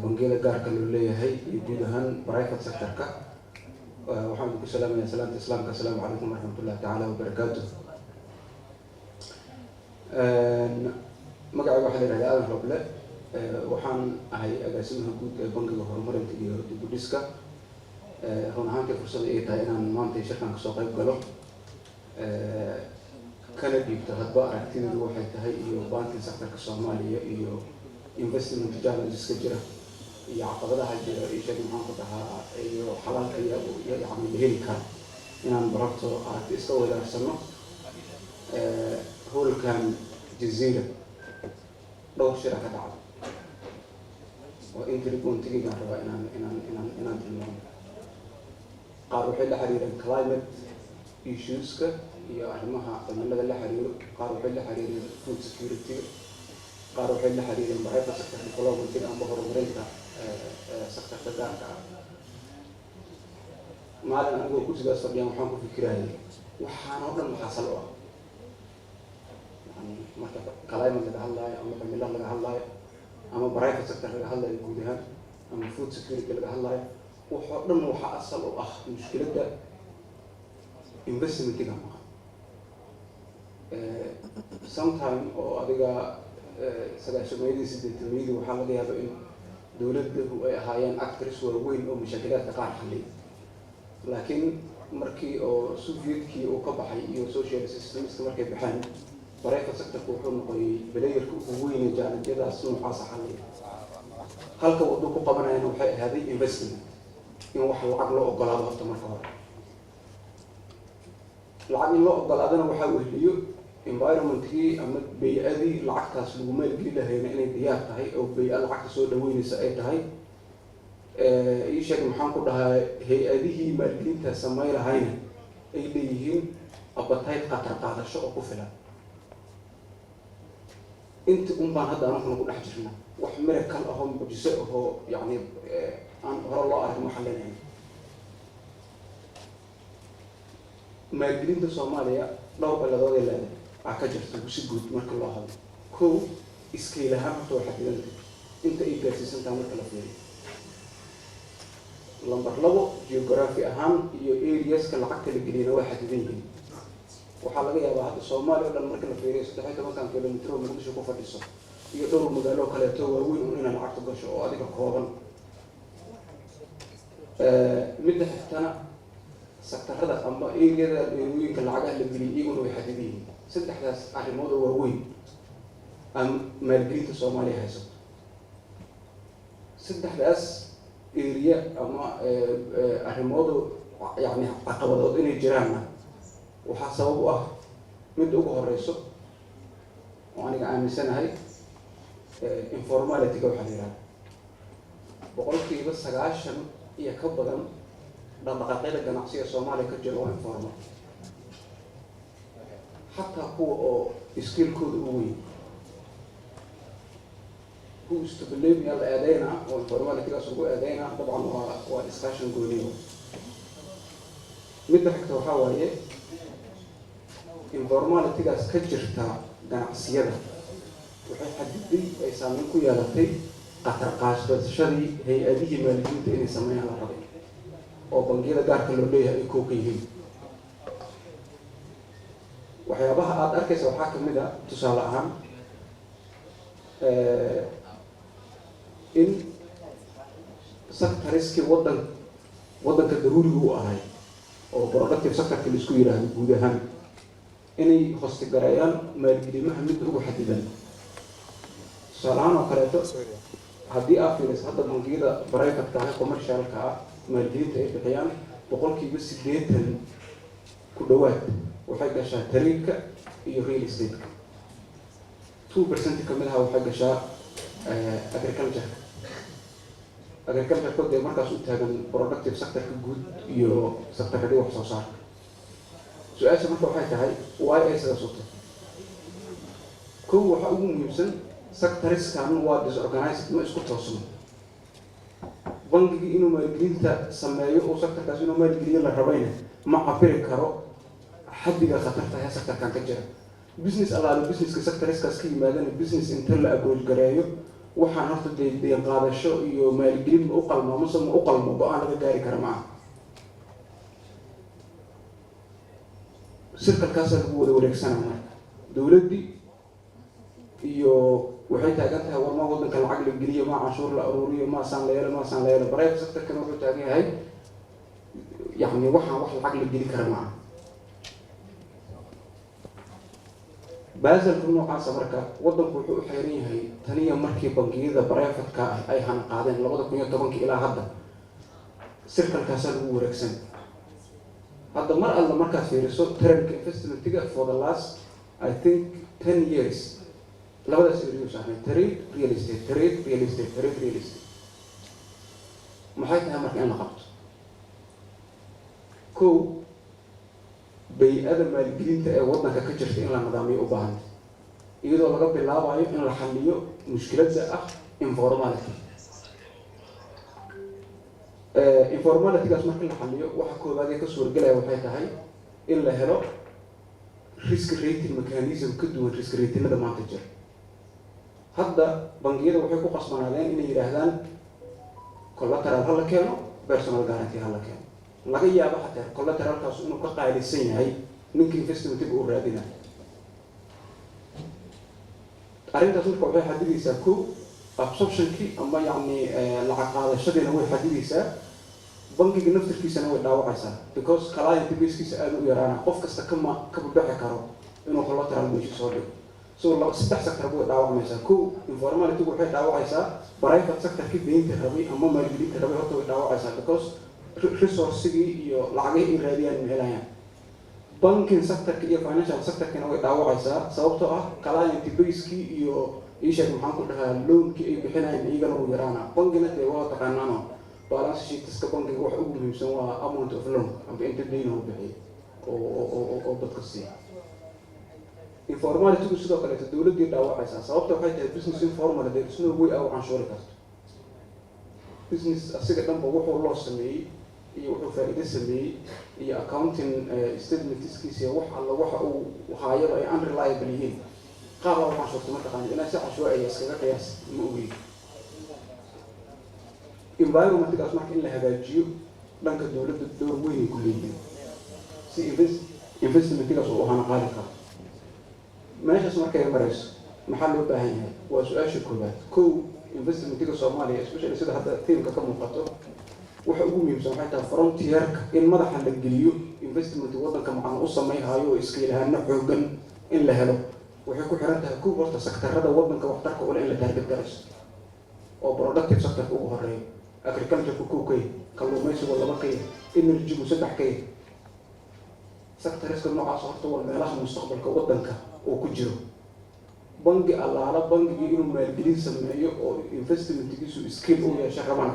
bangiyada gaarka loo leeyahay iyo guud ahaan private sector-ka waxaan ku salaamayaa salaanta islaamka. Assalaamu calaykum waraxmatullaahi tacaala wabarakaatuh. magacayga waxaa la yidhahdaa Aadan Roble, waxaan ahay agaasimaha guud ee bangiga horumarinta iyo dib u dhiska. run ahaantii fursad ay tahay inaan maanta shirkan kasoo qayb galo, kana dhiibto hadba aragtideedu waxay tahay iyo banking sector-ka Soomaaliya iyo investment challenges-ka jira iyo caqabadaha jira iyo shay maxaan ku dhahaa iyo xalalka iyo yacni la heli karo inaan barabto aragti iska wadaarsano. howlkan jaziira dhowr shira ka dhacda oo intiri goontigiigaan rabaa inaan tilmaamo. qaar waxay la xiriireen climate issues-ka iyo arrimaha cimilada la xiriiro, qaar waxay la xiriireen food security, qaar waxay la xiriireen private sector development ama horumarinta sector-ka gaarka ah. maalin anigoo kursigaas fadhiyaan waxaan ku fikirayay waxaan oo dhan maxaa sal u ah. marka climate laga hadlaayo ama cimilo laga hadlaayo ama private sector laga hadlaayo guud ahaan ama food security laga hadlaayo, waxoo dhan waxaa asal u ah mushkiladda investmentiga maqan. sometime oo adiga sagaashameeyadii siddeetameeyadii waxaa laga yaaba in dowladdu ay ahaayeen actors waaweyn oo mashaakilaadka qaar xalliya, laakiin markii oo Soviet-kii uu ka baxay iyo social systemska markay baxeen, private sector-ku wuxuu noqday belayerka ugu weyn ee jaalajyadaas noocaasa xalliya. halka waddo ku qabanayana waxay ahaaday investment, in wax lacag loo ogolaado horta marka hore. lacag in loo ogolaadana waxaa wehliyo environmentkii ama bay-adii lacagtaas lagu maalgeli lahayna inay diyaar tahay oo bay-a lacagta soo dhaweynaysa ay tahay. ii sheeg maxaan ku dhahaa hay-adihii maalgelinta samay lahayna ay leeyihiin appetite qatar qaadasho oo ku filan. inta un baan hadda anaguna ku dhex jirna wax miracle ahoo mucjiso ahoo yacni aan hore loo arag waxaan leenahay. maalgelinta Soomaaliya dhowr ciladood ay leedahay aa ka jirta si guud marka loo hadlo. kow, scale ahaan horta waa xadidanta inta ay gaarsiisantaha marka la fiiriyo. lambar labo, geography ahaan iyo areaska lacagta la geliyana waa xadidan yihiin. waxaa laga yaabaa hadda Soomaaliya oo dhan marka la fiiriyo 13 kilomitir oo Muqdisho ku fadhiso iyo dhowr magaalo kaleeto waaweyn oo inay lacagta gasho oo adiga kooban. midda xigtana sector-rada ama areada dheerooyinka lacagaha la geliyay iyaguna way xadidan yihiin. saddexdaas arrimood oo waaweyn aan maalgelinta Soomaaliya haysato. saddexdaas area ama arrimoodu yacni caqabadood inay jiraanna waxaa sabab u ah midda ugu horeyso oo aniga aaminsanahay informality-ga waxaa la yidhahda. 90% iyo ka badan dhaqdhaqaaqyada ganacsiga Soomaaliya ka jira waa informal. xataa kuwa oo skill-kooda u weyn who is to blame yaa la eedeynaa oo informality-gaas ugu eedeynaa dabcan waa discussion gooniyo. midda xigta waxaa waaye informality-gaas ka jirta ganacsiyada waxay xadiday ay saameyn ku yeelatay qatar qaadashadii hay-adihii maalgelinta inay sameeyaan la rabay oo bangiyada gaarka loo leeyahay ay koob ka yihiin. waxyaabaha aada arkaysa waxaa kamid a tusaale ahaan in sectoriskii waddanka daruuriga u ahay oo productive sector-ka la isku yidhaahdo guud ahaan inay hostigareeyaan maalgelimaha midda ugu xadidan. tusaale ahaan oo kaleeto haddii aad fiiriso hadda bangiyada private-ka ah commercial-ka ah maalgelinta ay bixiyaan 80% ku dhawaad waxay gashaa tariinka iyo real estate-ka. 2% kamid aha waxay gashaa agriculture dee markaas u taagan productive sector-ka guud iyo sector-ka wax soo saarka. su-aasha marka waxay tahay why ay sidaas u tahay. kow, waxaa ugu muhiimsan sectoriskan waa disorganized, ma isku toosno. bangigii inuu maalgelinta sameeyo oo sector-kaas inuu maalgeliyo la rabayna ma cabiri karo xaddiga khatarta ee sector-kan ka jira. business alaale businesska sectoriskaas ka yimaadana business inta la approach gareeyo waxaan horta dee qaadasho iyo maalgelin ma u qalmo mase ma u qalmo go-aan laga gaari kara ma aha. sirkalkaasaa lagu wada wareegsanaa marka dowladdii iyo waxay taagan tahay war ma waddanka lacag la geliyo ma canshuur la aruuriyo maasaan la yeelo private sectorkana wuxuu taagan yahay yacni waxaan wax lacag la geli kara ma aha. baasalka noocaasa marka waddanku wuxuu u xeeran yahay taniya markii bangiyada privatka ah ay hana qaadeen 2010 ilaa hadda sirkalkaasaa lagu wareegsan. hadda mar alla markaad fiiriso trendka investmentiga for the last I think 10 years labadaas area saarnay trade real estate. maxay tahay marka in la qabto kow bay-ada maalgelinta ee waddanka ka jirta in la nidaamiyo u baahanta iyadoo laga bilaabayo in la xalliyo mushkiladda ah informalitygaas marka la xalliyo waxa koowaad ee ka suurgelaya waxay tahay in la helo risk rating mechanism ka duwan risk ratinada maanta jira. hadda bangiyada waxay ku qasbanaadeen inay yidhaahdaan collateral ha la keeno personal guarantee ha la keeno. laga yaabo xataa collateralkaas inuu ka qaalisan yahay ninka investmentiga uu raadinayo. arrintaas marka waxay xadidaysaa kow absorptionkii ama yacni lacag qaadashadiina way xadidaysaa bankiga naftirkiisana way dhaawacaysaa because client basekiisa aada u yaraana qof kasta kama bixi karo inuu collateral meesha soo dhigo. so saddex sector way dhaawacmaysaa. kow informalitygu waxay dhaawacaysaa private sectorkii deynta rabay ama maalgelinta rabay horta way dhaawacaysaa because resourcigii iyo lacagihii ay raadiyaan ma helayaan. banking sectorka iyo financial sectorkina way dhaawacaysaa sababtoo ah client basekii iyo isheeg maxaan ku dhahaa loonkii ay bixinayaan iyagana u yaraana. bankina dee waa taqaanaano balance sheetiska bankiga waxa ugu muhiimsan waa amount of loan amba inta deyn uu bixiyo oo dadka siiya. informalitygu sidoo kaleeto dowladdii dhaawacaysaa sababta waxay tahay business informal dee isna way aa u canshuuri karto. business asiga dhanba wuxuu loo sameeyey iyo wuxuu faa'iido sameeyey iyo accounting statementskiisa wax alla waxa uu haayaba ay unreliable yihiin qaaba u canshuurta mataqaana inaa si cashuuciya iskaga qiyaas ma ogeyn. environmentgaas marka in la hagaajiyo dhanka dowladda door weyn ay ku leeyihiin si investmentgaas uu hana qaadi karo. meeshaas markay marayso maxaa loo baahan yahay waa su-aasha koowaad. kow investmentiga Soomaaliya especially sida hadda teamka ka muuqato waxa ugu muhiimsan waxay tahay frontierka in madaxa la geliyo investment waddanka macna u sameeyhayo oo iska ilaahana xoogan in la helo. waxay ku xiran tahay kow horta sektarada waddanka waxtarka u leh in la target garayso oo productive sector ugu horeeyo. agriculture ku kow kalluumaysigu 2 energy ku 3 sectorska noocaas horta waa meelaha mustaqbalka waddanka oo ku jiro. bangi allaala bangigii inuu maalgelin sameeyo oo investmentigiisu skill u yeesho rabana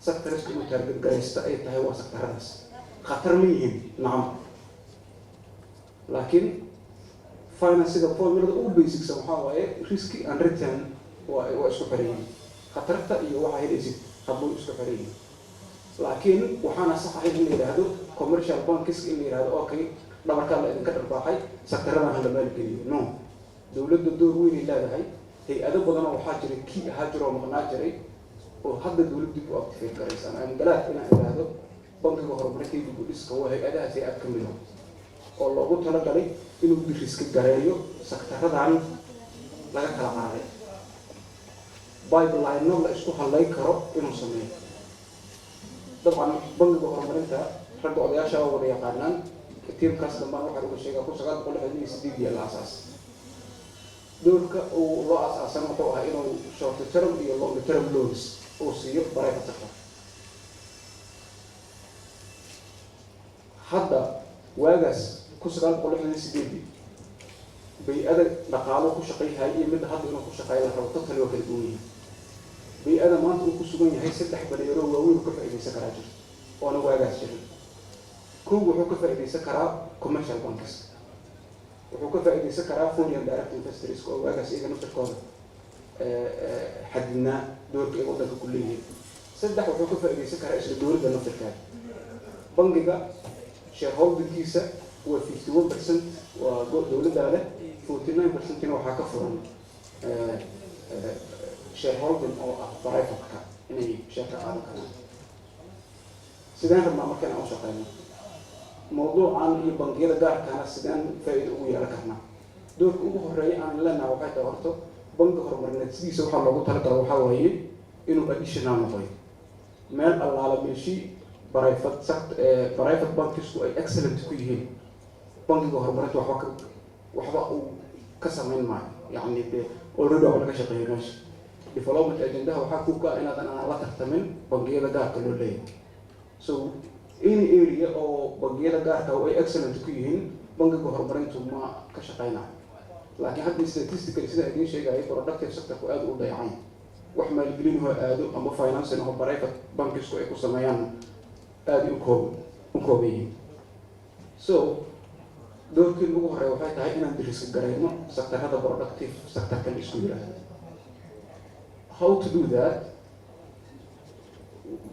sectorska inuu target garaysta ay tahay waa sectoradaas. khatar ma yihiin nacam laakiin financiga formulada ugu basicsan waxaa waaye risk and return waa isku xiran yihiin. khatarta iyo waxa helaysid hadduu isku xiran yihiin laakiin waxaana sax ahayd in la yidhaahdo commercial banks in la yidhaahdo okay dhabarkaa la idinka dharbaaxay sectoradan hala maalgeliyo. no dowladda door weyn ay leedahay. hay-ado badanoo waxaa jiray kii ahaa jiro oo maqnaa jiray oo hadda dowladdu ku activate garaysaan. aan galaad inaan idhaahdo bankiga horumarinta dib u dhiska waa hay-adahaas hay-ad ka mid ah oo loogu talagalay inuu diriska gareeyo sectoradan laga kala qaaday pipeline la isku halayn karo inuu sameeyo. dabcan bankiga horumarinta ragga odayaasha waa wada yaqaanaan tiimkaas dambaan waxaa uga sheegaa 1968 iyo la asaas. doorka uu loo asaasan wuxuu ahaa inuu short term iyo long term loans uu siiyo private sector. hadda waagaas 1968 bay-ada dhaqaalo ku shaqayhay iyo midda hadda inuu ku shaqeeyo la rabo totally waa kala duwan yihiin. bay-ada maanta uu ku sugan yahay 3 baneero waaweyn ka faa'iidaysan karaa jirto oona waagaas jirin. kow wuxuu ka faa'iidaysan karaa commercial banks, wuxuu ka faa'iidaysan karaa foreign direct investors oo waagaas iyaga naftirkooda xadidnaa doorka ay waddanka ku leeyihiin. 3 wuxuu ka faa'iidaysan karaa isla dowladda naftirkeeda. bangiga shareholdingkiisa waa 51% waa dowladda leh, 49%na waxaa ka furan shareholding oo ah private-ka inay share ka qaadan karaan. sideen rabnaa marka inaan u shaqeyno mawduucan iyo bangiyada gaarkaana sideen faa'iido ugu yeelan karnaa. doorka ugu horeeya aan leenahay waxay tahay horto bangi horumarineed sidiisa waxaa loogu talagala waxaa waaye inuu additional noqoyo meel allaala meeshii private bankisku ay excellent ku yihiin bangiga horumarinta waxba uu ka samayn maayo. yacni dee already waa laga shaqeeyay meesha development agendaha waxaa ku ka inaadan aan la tartamin bangiyada gaarka loo leeyahay. so any area oo bangiyada gaarka ay excellent ku yihiin bangiga horumarintu ma ka shaqeynayo. laakiin hadda statistically sida idiin sheegaya productive sectorku aad u dayacay wax maalgelin oo aado ama financing oo private bankisku ay ku sameeyaan aad u koobayeen. so doorkii ugu horeeya waxay tahay inaan diriska garayno sectorada productive sectorkan isku yiraahdo. how to do that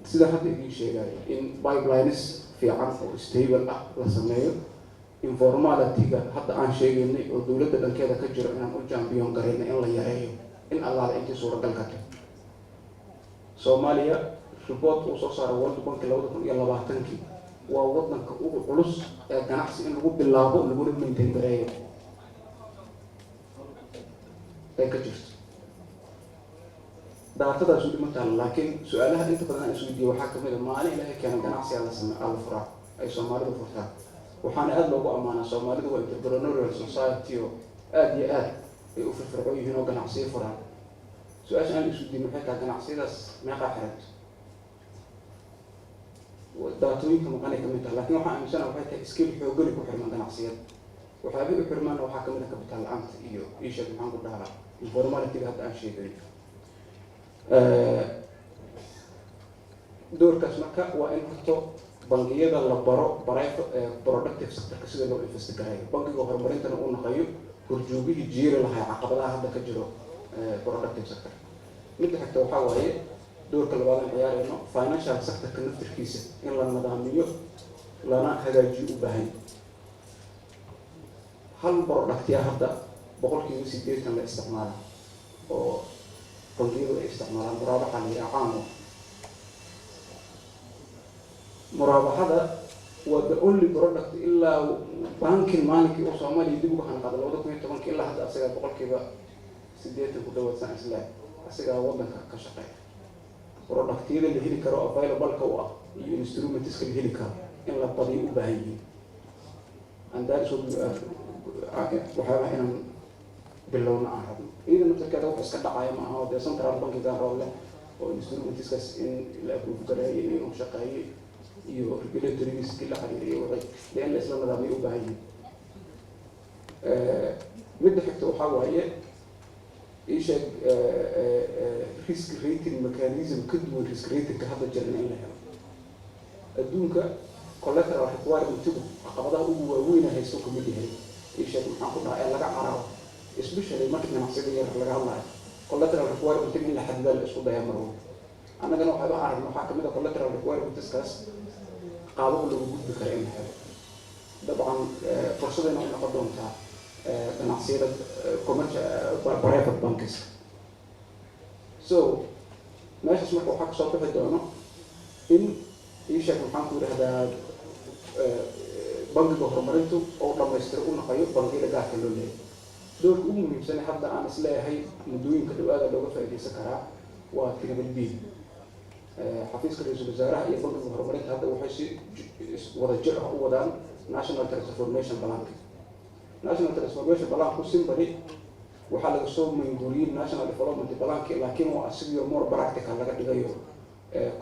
sida hadda idiin sheegaya in pipelines fiican oo stable ah la sameeyo informalityga hadda aan sheegaynay oo dowladda dhankeeda ka jiro inaan u champion garayno in la yareeyo in allaala intii suuragal ka tahay. Soomaaliya report uu soo saaray World Bank 2020 waa wadanka ugu culus ee ganacsi in lagu bilaabo laguna maintain gareeyo ay ka jirto. daatadaas u dhimantaan laakiin su-aalaha inta badan aan isweydiiyey waxaa ka mid ah maalin ilaahay keena ganacsi alla furaa ay Soomaalidu furtaan. waxaana aad loogu ammaanaa Soomaalidu waa entrepreneurial society oo aad iyo aad ay u firfircoon yihiin oo ganacsiyo furaan. su-aasha aan isweydiin maxay tahay ganacsiyadaas meeqa xiranto daatooyinka maqanay ka mid tahay laakiin waxaan aaminsanahay waxay tahay skill xoogani ku xirman ganacsiyada. waxyaabay u xirmaana waxaa ka mid ah capital la'aanta iyo isha maxaan ku dhahaa informalityga hadda aan sheegay. doorkaas marka waa in horto bangiyada la baro productive sectorka sida loo invest gareeyo bangiga horumarintana uu naqayo horjoogihii jiiri lahaa caqabadaha hadda ka jiro productive sector. midda xigta waxaa waaye doorka labaad aan ciyaarayno financial sectorka naftirkiisa in la nidaamiyo lana hagaajiyo u baahan. hal productya hadda 80% la isticmaala oo bangiyadu ay isticmaalaan muraabaxa la yidhaha caamo. muraabaxada waa the only product ilaa bankin maalinkii oo Soomaaliya dib uga hanqaday 2010 ilaa hadda asaga 80% ku dhawaadsan isla asaga wadanka ka shaqeeya. productyada la heli karo available-ka u ah iyo instruments-ka la heli karo in la badiyo u baahan yihiin. and that is waxaa inaan bilowna aan rabno idan naftarkeeda wax iska dhacaya ma aha dee central bankiga role oo instruments-kaas in la approve gareeyo inuu shaqeeyo iyo regulatory skill la xiriiriyo waxay leen la isla nadaamiyo u baahan yihiin. midda xigta waxaa waaye isha risk rating mechanism ka duwan risk ratingka hadda jirna in la helo. adduunka collateral requirement-igu caqabadaha ugu waaweyn ee haysto ka mid yahay isha maxaan ku dhahaa ee laga cararo especially marka ganacsiyada yar laga hadlayo collateral requirement in la xadidaa la isku dayaa mar walba. annagana waxaaba aragna waxaa kamid ah collateral requirement-kaas qaababo lagu gudbi kara in la helo. dabcan fursadayna u noqon doontaa ganacsiyada private banks. so meeshaas marka waxaa kasoo bixi doono in isha maxaan ku yidhahdaa bangiga horumarintu oo dhamaystira u naqayo bangiyada gaarka loo leeyahay. doorka ugu muhiimsan hadda aan isleeyahay muddooyinka dhawaada looga faa'iidaysan karaa waa triple B. xafiiska ra-iisul wasaaraha iyo bangiga horumarinta hadda waxay si wada jir ah u wadaan national transformation plan. national transformation plan-ku simply waxaa laga soo manguuriyey national development plan-ki laakiin waa asigio more practical laga dhigayo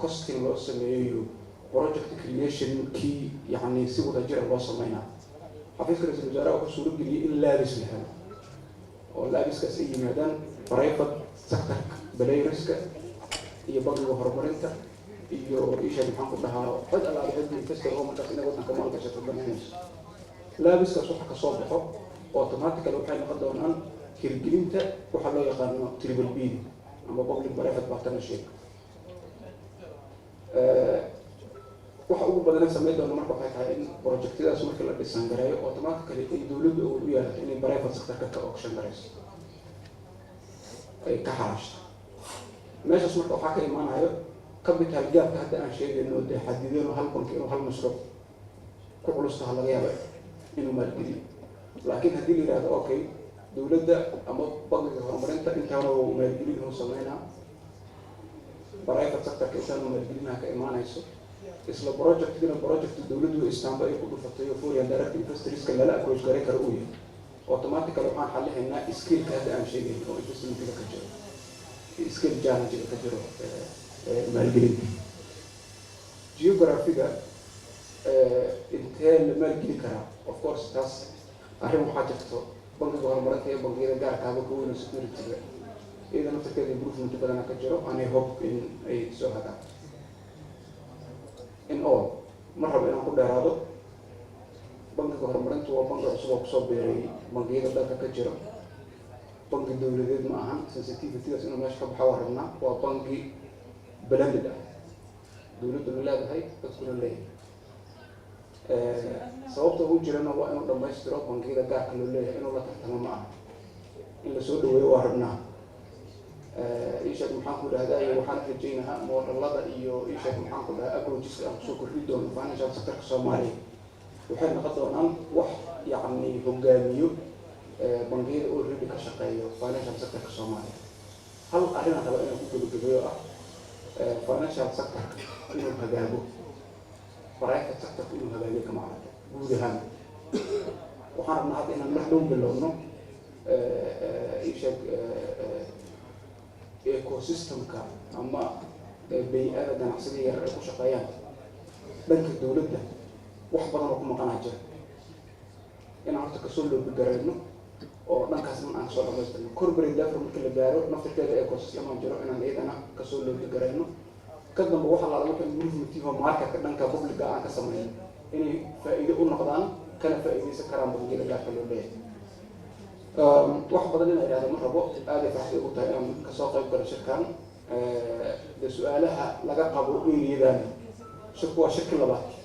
costing loo sameeyo project creation-kii yacni si wada jir loo sameynaa. xafiiska ra-iisul wasaaraha wuxuu suuro geliyey in laabis la helo oo laabiskaas ay yimaadaan private sectorka belayriska iyo bangiga horumarinta iyo isha maxaan ku dhahaa cid allaale cid investor oo markaas inay wadanka maalgashato banaanayso. laabiskaas waxa ka soo baxo automatically waxay noqon doonaan hirgelinta waxaa loo yaqaano triple B ama public private partnership. waxa ugu badan sameey doona marka waxay tahay in projectadaas marka la dhisan gareeyo automatically ay dawladdu u yeelato inay private sector ka auction gareyso ay ka xarashto. meeshaas marka waxaa ka imaanayo capital gapka hadda aan sheegayno dee xadideen hal banki inuu hal mashruuc ku culustaha laga yaaba inuu maalgeliyo laakiin haddii la yidhahdo okay dowladda ama bankiga horumarinta intaana uu maalgelin inuu sameynaa private sectorka intaana maalgelinaha ka imaanayso isla projectina project dowladdu istaanba ay ku dhufatay oo foreign direct investorska lala approach garay karo uu yahay automatically waxaan xalinaynaa skillka hadda aan sheegayno oo investmentiga ka jiro skill challenge ka jiro maalgelinta geographiga intee la maalgelin karaa of course taas arrin waxaa jirto bankiga horumarinta iyo bangiyada gaarkaaba ka weyno securityga iyada naftarkeeda improvement badana ka jiro and I hope in ay soo hagaan in all ma rabo inaan ku dheeraado bankiga horumarintu waa banki cusub oo kusoo beeray bangiyada dalka ka jiro banki dowladeed ma ahan sensitivitydaas inuu meesha ka baxa waa rabnaa waa banki blended ah dowladduna leedahay dadkuna leeyahay sababta ugu jirana waa inuu dhammaystiro bangiyada gaarka loo leeyahay inuu la tartamo ma aha in lasoo dhaweeyo waa rabnaa isheeg maxaan ku dhahdaa iyo waxaan rajaynahaa moodalada iyo isheeg maxaan ku dhahaa approacheska aan kusoo kordhi doono financial sectorka soomaaliya waxay noqon doonaan wax yacni hogaamiyo bangiyada oo already ka shaqeeyo financial sectorka soomaaliya hal arrinaan raba inaan ku gabagabeeyo ah financial sectorka inuu hagaago private sectorka inuu hagaagiyo kama aragta guud ahaan waxaan rabnaa hadda inaan mar dhow bilowno isheeg ecosystemka ama bay-ada ganacsiga yar ay ku shaqeeyaan dhanka dowladda wax badan oo ku maqanaa jira inaan horta kasoo loobigarayno oo dhankaasna aan kasoo dhamaystirno corporate level marka la gaaro naftirkeeda ecosystem aan jiro inaan iyadana kasoo loobigarayno ka dambe waxa laala marka movement oo marketka dhanka publica aan ka sameyno inay faa'iido u noqdaan kana faa'iideysan karaan bangiyada gaarka loo leeyahay wax badan inay idhahdo ma rabo aad ay farxad ugu tahay inaan kasoo qayb galo shirkan de su-aalaha laga qabo eriyadaan shirku waa shirki labaad